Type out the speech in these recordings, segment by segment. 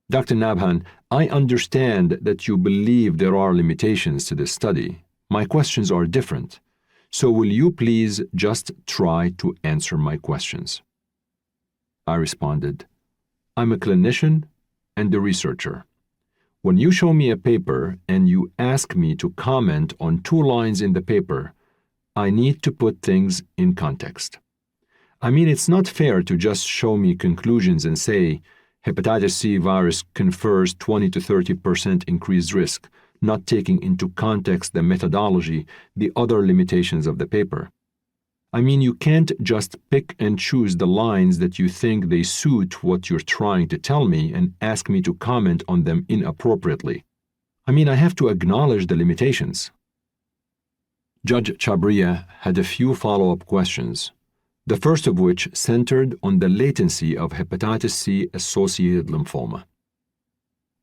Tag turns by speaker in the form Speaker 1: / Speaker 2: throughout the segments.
Speaker 1: Dr. Nabhan, I understand that you believe there are limitations to this study. My questions are different. So will you please just try to answer my questions? I responded, I'm a clinician and a researcher. When you show me a paper and you ask me to comment on 2 lines in the paper, I need to put things in context. I mean, it's not fair to just show me conclusions and say, hepatitis C virus confers 20 to 30% increased risk, not taking into context the methodology, the other limitations of the paper. I mean, you can't just pick and choose the lines that you think they suit what you're trying to tell me and ask me to comment on them inappropriately. I mean, I have to acknowledge the limitations. Judge Chabriya had a few follow-up questions, the first of which centered on the latency of hepatitis C-associated lymphoma.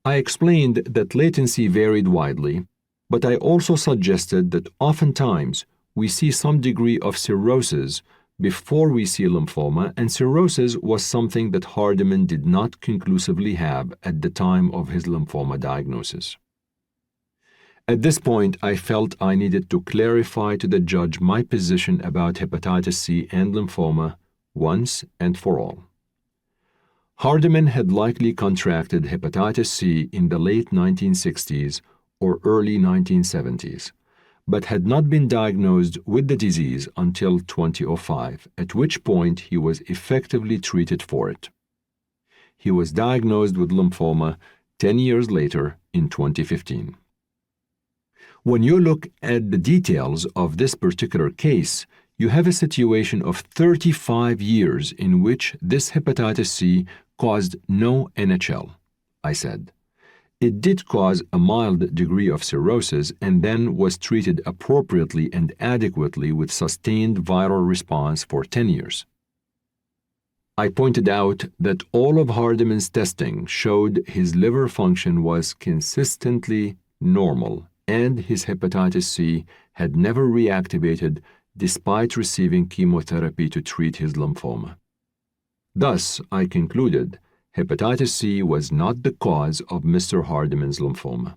Speaker 1: I explained that latency varied widely, but I also suggested that oftentimes we see some degree of cirrhosis before we see lymphoma, and cirrhosis was something that Hardiman did not conclusively have at the time of his lymphoma diagnosis. At this point, I felt I needed to clarify to the judge my position about hepatitis C and lymphoma once and for all. Hardiman had likely contracted hepatitis C in the late 1960s or early 1970s, but had not been diagnosed with the disease until 2005, at which point he was effectively treated for it. He was diagnosed with lymphoma 10 years later in 2015. When you look at the details of this particular case, you have a situation of 35 years in which this hepatitis C caused no NHL, I said. It did cause a mild degree of cirrhosis and then was treated appropriately and adequately with sustained viral response for 10 years. I pointed out that all of Hardiman's testing showed his liver function was consistently normal and his hepatitis C had never reactivated despite receiving chemotherapy to treat his lymphoma. Thus, I concluded, hepatitis C was not the cause of Mr. Hardiman's lymphoma.